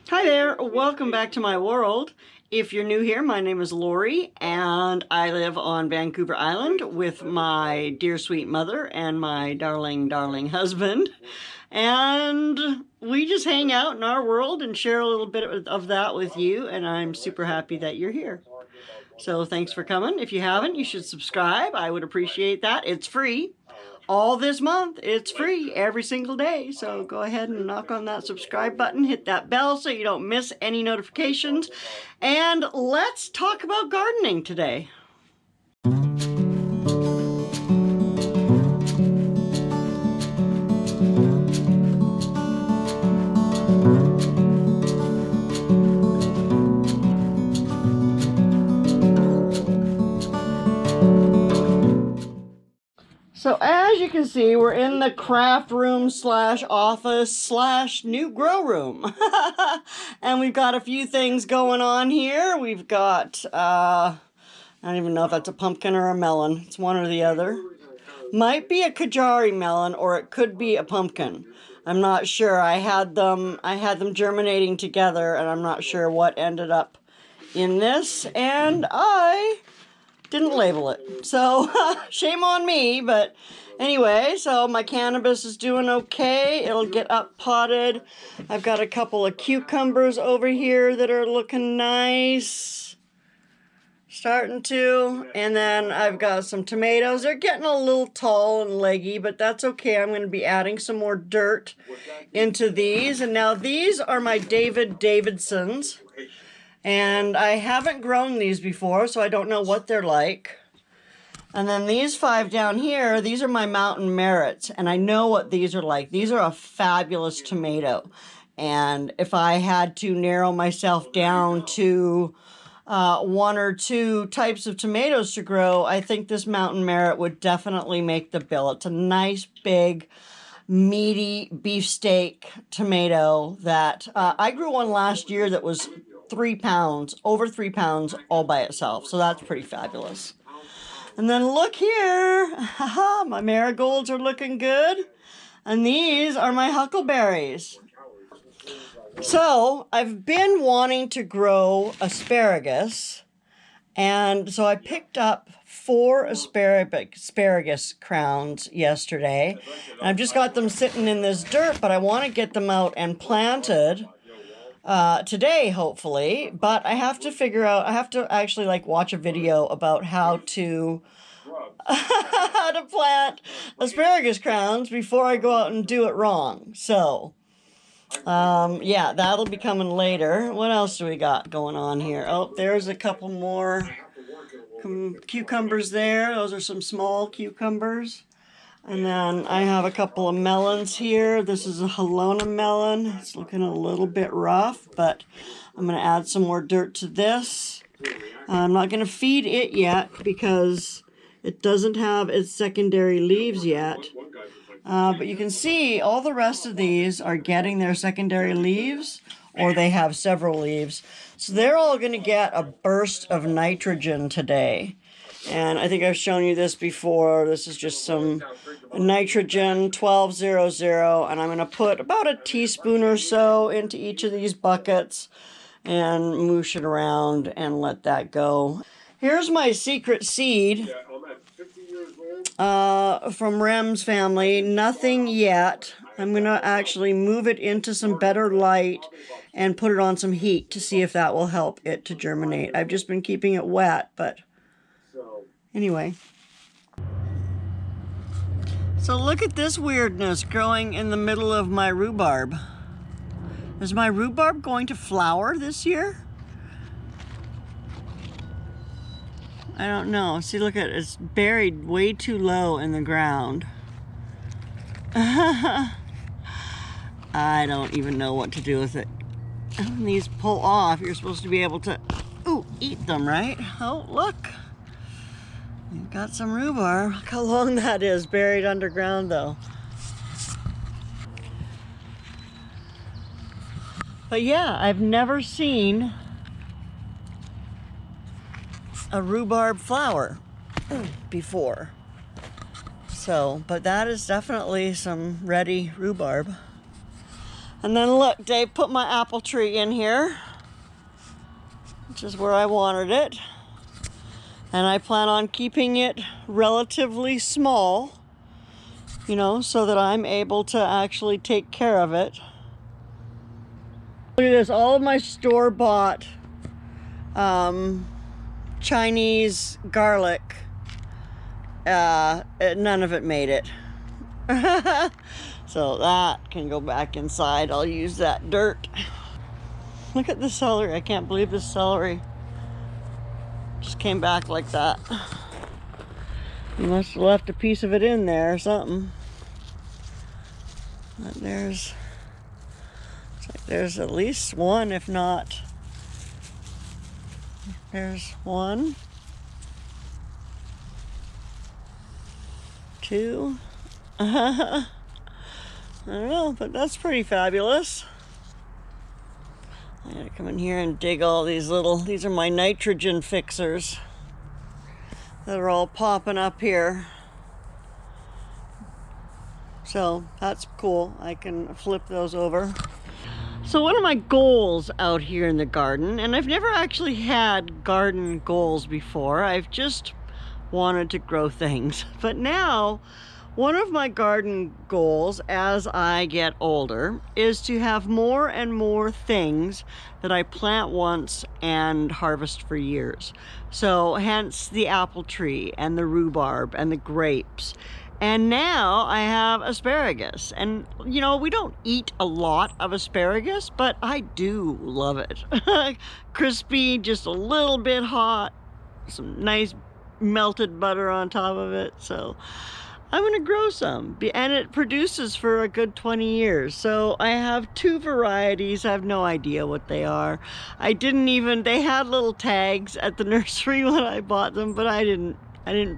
Hi there, welcome back to my world. If you're new here, my name is Lorrie and I live on Vancouver Island with my dear sweet mother and my darling, darling husband. And we just hang out in our world and share a little bit of that with you, and I'm super happy that you're here. So thanks for coming. If you haven't, you should subscribe. I would appreciate that. It's free. All this month, it's free every single day. So go ahead and knock on that subscribe button, hit that bell so you don't miss any notifications. And let's talk about gardening today. So as you can see, we're in the craft room slash office slash new grow room. And we've got a few things going on here. We've got, I don't even know if that's a pumpkin or a melon. It's one or the other. Might be a Kajari melon or it could be a pumpkin. I'm not sure. I had them germinating together and I'm not sure what ended up in this. And I didn't label it, so shame on me. But anyway, so my cannabis is doing okay. It'll get up potted. I've got a couple of cucumbers over here that are looking nice, starting to, and then I've got some tomatoes. They're getting a little tall and leggy, but that's okay. I'm going to be adding some more dirt into these. And now these are my Davidsons. And I haven't grown these before, so I don't know what they're like. And then these 5 down here, these are my Mountain Merits, and I know what these are like. These are a fabulous tomato. And if I had to narrow myself down to 1 or 2 types of tomatoes to grow, I think this Mountain Merit would definitely make the bill. It's a nice, big, meaty beefsteak tomato that I grew one last year that was 3 pounds, over 3 pounds all by itself. So that's pretty fabulous. And then look here, my marigolds are looking good. And these are my huckleberries. So I've been wanting to grow asparagus. And so I picked up 4 asparagus crowns yesterday. And I've just got them sitting in this dirt, but I want to get them out and planted today, hopefully. But I have to figure out, I have to actually watch a video about how to how to plant asparagus crowns before I go out and do it wrong. So yeah, that'll be coming later. What else do we got going on here? Oh, there's a couple more cucumbers there. Those are some small cucumbers. And then I have a couple of melons here. This is a Halona melon. It's looking a little bit rough, but I'm going to add some more dirt to this. I'm not going to feed it yet because it doesn't have its secondary leaves yet. But you can see all the rest of these are getting their secondary leaves, or they have several leaves. So they're all going to get a burst of nitrogen today. And I think I've shown you this before. This is just some nitrogen 1200, and I'm going to put about a teaspoon or so into each of these buckets and moosh it around and let that go. Here's my secret seed from Rem's family. Nothing yet. I'm going to actually move it into some better light and put it on some heat to see if that will help it to germinate. I've just been keeping it wet, but anyway. So look at this weirdness growing in the middle of my rhubarb. Is my rhubarb going to flower this year? I don't know. See, look at it. It's buried way too low in the ground. I don't even know what to do with it. When these pull off, you're supposed to be able to, eat them, right? Oh, look. We've got some rhubarb. Look how long that is buried underground, though. But yeah, I've never seen a rhubarb flower before. So, but that is definitely some ready rhubarb. And then look, Dave put my apple tree in here, which is where I wanted it. And I plan on keeping it relatively small, you know, so that I'm able to actually take care of it. Look at this, all of my store-bought Chinese garlic, none of it made it. So that can go back inside. I'll use that dirt. Look at the celery. I can't believe this celery just came back like that. You must have left a piece of it in there or something. But there's at least one, if not. There's one, two. I don't know, but that's pretty fabulous. I gotta come in here and dig all these these are my nitrogen fixers that are all popping up here. So that's cool. I can flip those over. So one of my goals out here in the garden, and I've never actually had garden goals before, I've just wanted to grow things. But now, one of my garden goals as I get older is to have more and more things that I plant once and harvest for years. So hence the apple tree and the rhubarb and the grapes. And now I have asparagus. And you know, we don't eat a lot of asparagus, but I do love it. Crispy, just a little bit hot, some nice melted butter on top of it. So I'm gonna grow some, and it produces for a good 20 years. So I have two varieties. I have no idea what they are. They had little tags at the nursery when I bought them, but I didn't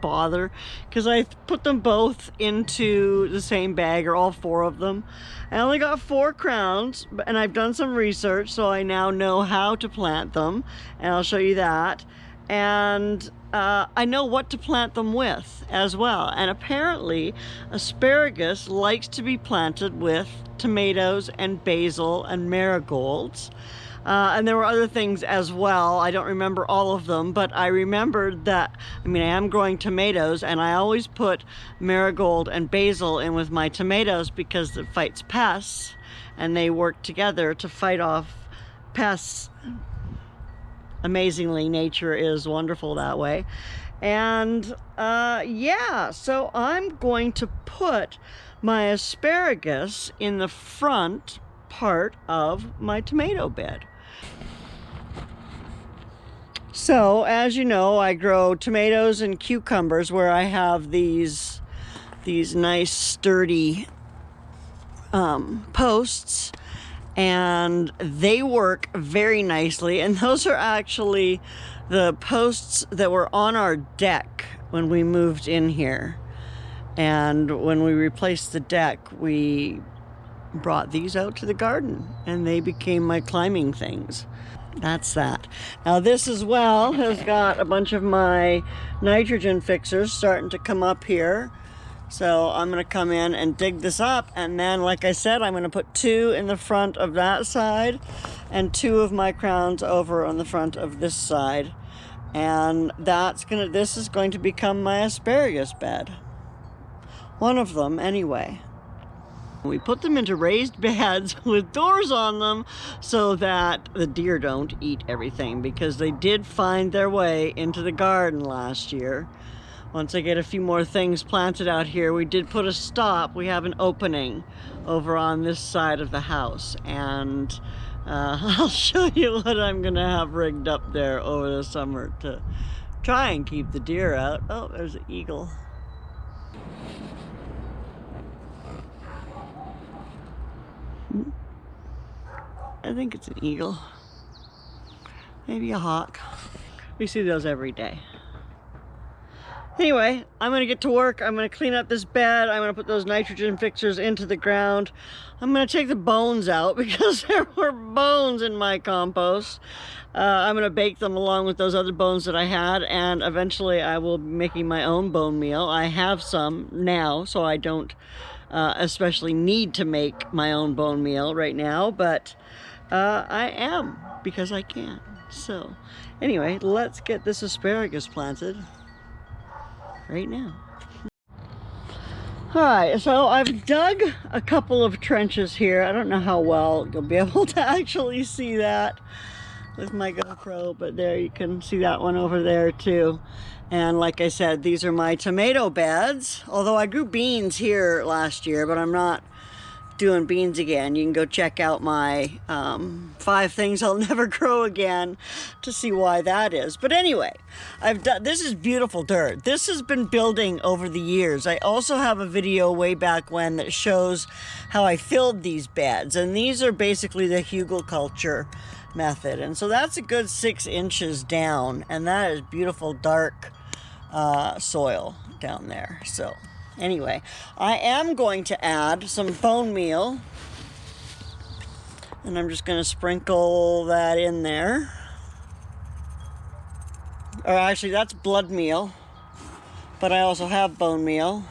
bother because I put them both into the same bag, or all four of them. I only got 4 crowns, and I've done some research, so I now know how to plant them, and I'll show you that. And I know what to plant them with as well. And apparently asparagus likes to be planted with tomatoes and basil and marigolds. And there were other things as well. I don't remember all of them, but I remembered that, I am growing tomatoes, and I always put marigold and basil in with my tomatoes because it fights pests, and they work together to fight off pests. Amazingly, nature is wonderful that way. And yeah, so I'm going to put my asparagus in the front part of my tomato bed. So as you know, I grow tomatoes and cucumbers where I have these nice sturdy posts, and they work very nicely. And those are actually the posts that were on our deck when we moved in here. And when we replaced the deck, we brought these out to the garden, and they became my climbing things. That's that. Now this as well has got a bunch of my nitrogen fixers starting to come up here. So I'm going to come in and dig this up, and then, like I said, I'm going to put 2 in the front of that side and 2 of my crowns over on the front of this side. And this is going to become my asparagus bed. One of them anyway. We put them into raised beds with doors on them so that the deer don't eat everything, because they did find their way into the garden last year. Once I get a few more things planted out here, we did put a stop. We have an opening over on this side of the house, and I'll show you what I'm gonna have rigged up there over the summer to try and keep the deer out. Oh, there's an eagle. I think it's an eagle. Maybe a hawk. We see those every day. Anyway, I'm gonna get to work. I'm gonna clean up this bed. I'm gonna put those nitrogen fixers into the ground. I'm gonna take the bones out because there were bones in my compost. I'm gonna bake them along with those other bones that I had, and eventually I will be making my own bone meal. I have some now, so I don't especially need to make my own bone meal right now, but I am, because I can. So anyway, let's get this asparagus planted right now. Alright, so I've dug a couple of trenches here. I don't know how well you'll be able to actually see that with my GoPro, but there you can see that one over there too. And like I said, these are my tomato beds, although I grew beans here last year, but I'm not doing beans again. You can go check out my 5 things I'll never grow again to see why that is. But anyway, this is beautiful dirt. This has been building over the years. I also have a video way back when that shows how I filled these beds, and these are basically the hugelkultur method. And so that's a good 6 inches down, and that is beautiful dark soil down there. So anyway, I am going to add some bone meal, and I'm just going to sprinkle that in there. Or actually, that's blood meal, but I also have bone meal,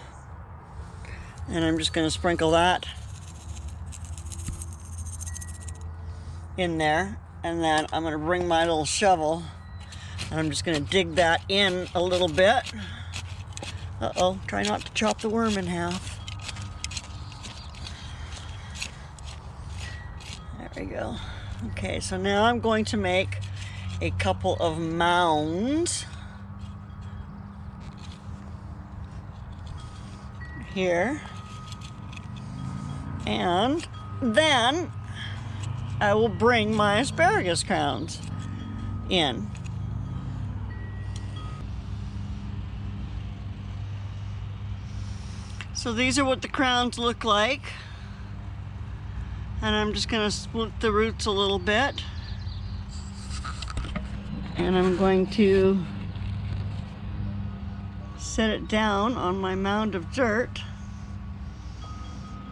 and I'm just going to sprinkle that in there. And then I'm going to bring my little shovel, and I'm just going to dig that in a little bit. Uh-oh, try not to chop the worm in half. There we go. Okay, so now I'm going to make a couple of mounds here. And then I will bring my asparagus crowns in. So these are what the crowns look like. And I'm just going to split the roots a little bit. And I'm going to set it down on my mound of dirt.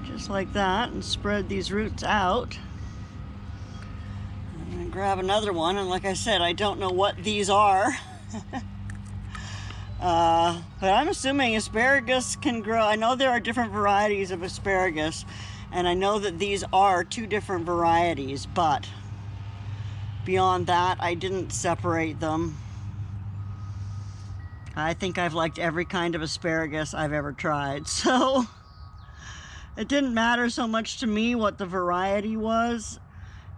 Just like that, and spread these roots out. I'm going to grab another one, and like I said, I don't know what these are. But I'm assuming asparagus can grow. I know there are different varieties of asparagus, and I know that these are 2 different varieties, but beyond that, I didn't separate them. I think I've liked every kind of asparagus I've ever tried, so it didn't matter so much to me what the variety was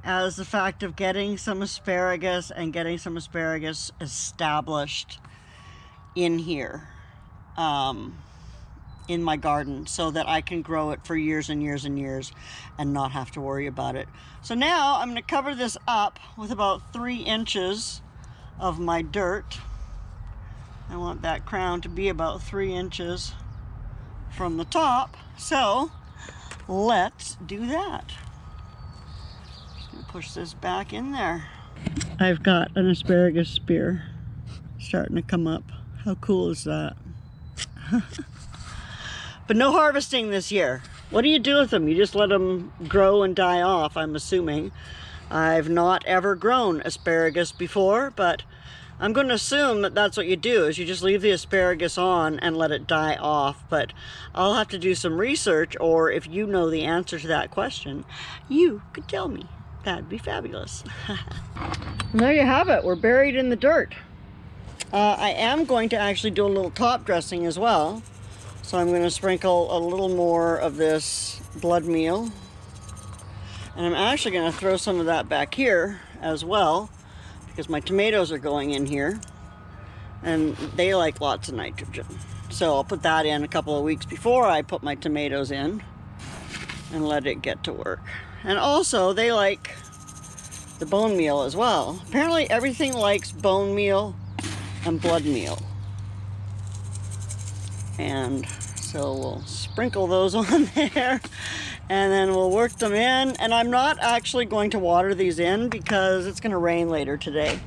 as the fact of getting some asparagus and getting some asparagus established in here, in my garden, so that I can grow it for years and years and years and not have to worry about it. So now I'm going to cover this up with about 3 inches of my dirt. I want that crown to be about 3 inches from the top, so let's do that. Just going to push this back in there. I've got an asparagus spear starting to come up. How cool is that? But no harvesting this year. What do you do with them? You just let them grow and die off, I'm assuming. I've not ever grown asparagus before, but I'm going to assume that that's what you do, is you just leave the asparagus on and let it die off. But I'll have to do some research, or if you know the answer to that question, you could tell me. That'd be fabulous. And there you have it. We're buried in the dirt. I am going to actually do a little top dressing as well. So I'm going to sprinkle a little more of this blood meal. And I'm actually going to throw some of that back here as well, because my tomatoes are going in here. And they like lots of nitrogen. So I'll put that in a couple of weeks before I put my tomatoes in and let it get to work. And also, they like the bone meal as well. Apparently everything likes bone meal and blood meal. And so we'll sprinkle those on there, and then we'll work them in. And I'm not actually going to water these in because it's going to rain later today.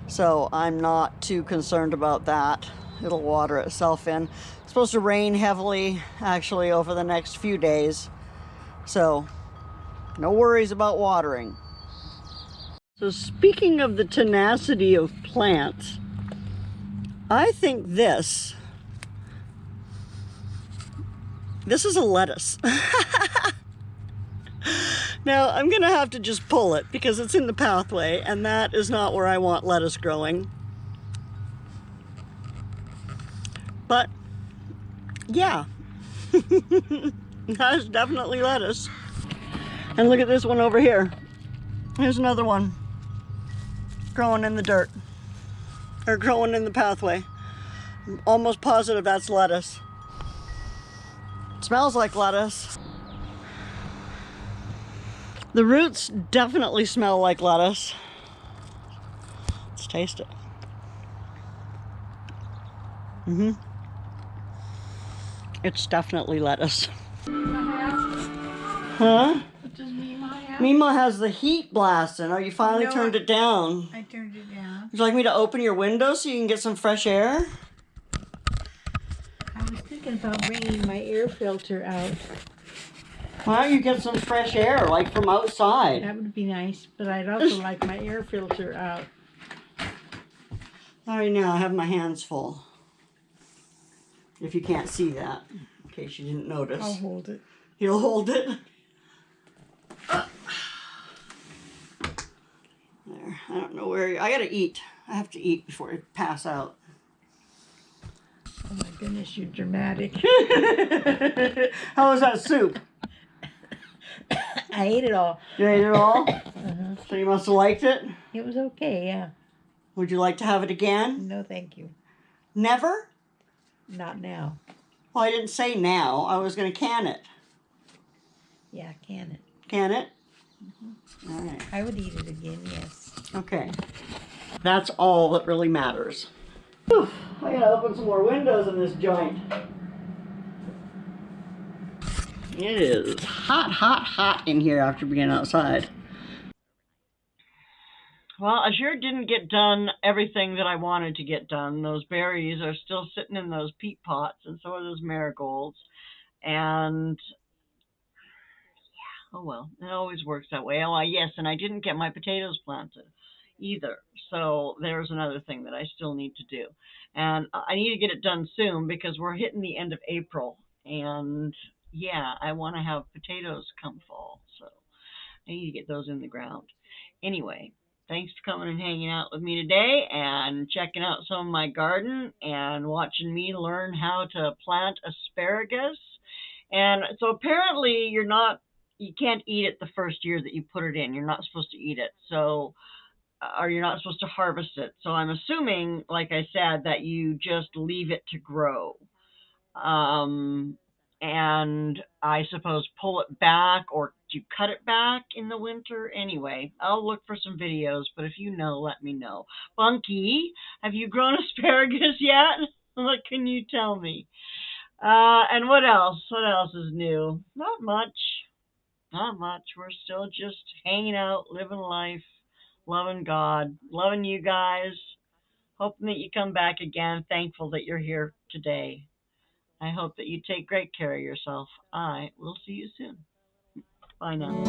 So I'm not too concerned about that. It'll water itself in. It's supposed to rain heavily actually over the next few days. So no worries about watering. So speaking of the tenacity of plants, I think this This is a lettuce. Now, I'm gonna have to just pull it because it's in the pathway, and that is not where I want lettuce growing. But, yeah. That is definitely lettuce. And look at this one over here. Here's another one growing in the dirt, or growing in the pathway. I'm almost positive that's lettuce. It smells like lettuce. The roots definitely smell like lettuce. Let's taste it. It's definitely lettuce. Huh? What does Mima have? Mima has the heat blasting. Oh, you finally turned it down. I turned it down. Would you like me to open your window so you can get some fresh air? I was thinking about bringing my air filter out. Why don't you get some fresh air, like from outside? That would be nice, but I'd also like my air filter out. All right, now I have my hands full. If you can't see that, in case you didn't notice. I'll hold it. You'll hold it? There, I don't know where I gotta eat. I have to eat before I pass out. Oh my goodness, you're dramatic. How was that soup? I ate it all. You ate it all? Uh-huh. So you must have liked it? It was okay, yeah. Would you like to have it again? No, thank you. Never? Not now. Well, I didn't say now. I was going to can it. Yeah, can it. Can it? Mm-hmm. All right. I would eat it again, yes. Okay. That's all that really matters. Whew, I gotta open some more windows in this joint. It is hot, hot, hot in here after being outside. Well, I sure didn't get done everything that I wanted to get done. Those berries are still sitting in those peat pots, and so are those marigolds. And yeah, oh well, it always works that way. Oh, yes, and I didn't get my potatoes planted either. So there's another thing that I still need to do. And I need to get it done soon because we're hitting the end of April. And yeah, I want to have potatoes come fall. So I need to get those in the ground. Anyway, thanks for coming and hanging out with me today and checking out some of my garden and watching me learn how to plant asparagus. And so apparently you can't eat it the first year that you put it in. You're not supposed to eat it. So or you're not supposed to harvest it. So I'm assuming, like I said, that you just leave it to grow. And I suppose pull it back, or do you cut it back in the winter? Anyway, I'll look for some videos, but if you know, let me know. Bunky, have you grown asparagus yet? What can you tell me? And what else? What else is new? Not much. Not much. We're still just hanging out, living life. Loving God, loving you guys, hoping that you come back again, thankful that you're here today. I hope that you take great care of yourself. I will see you soon. Bye now.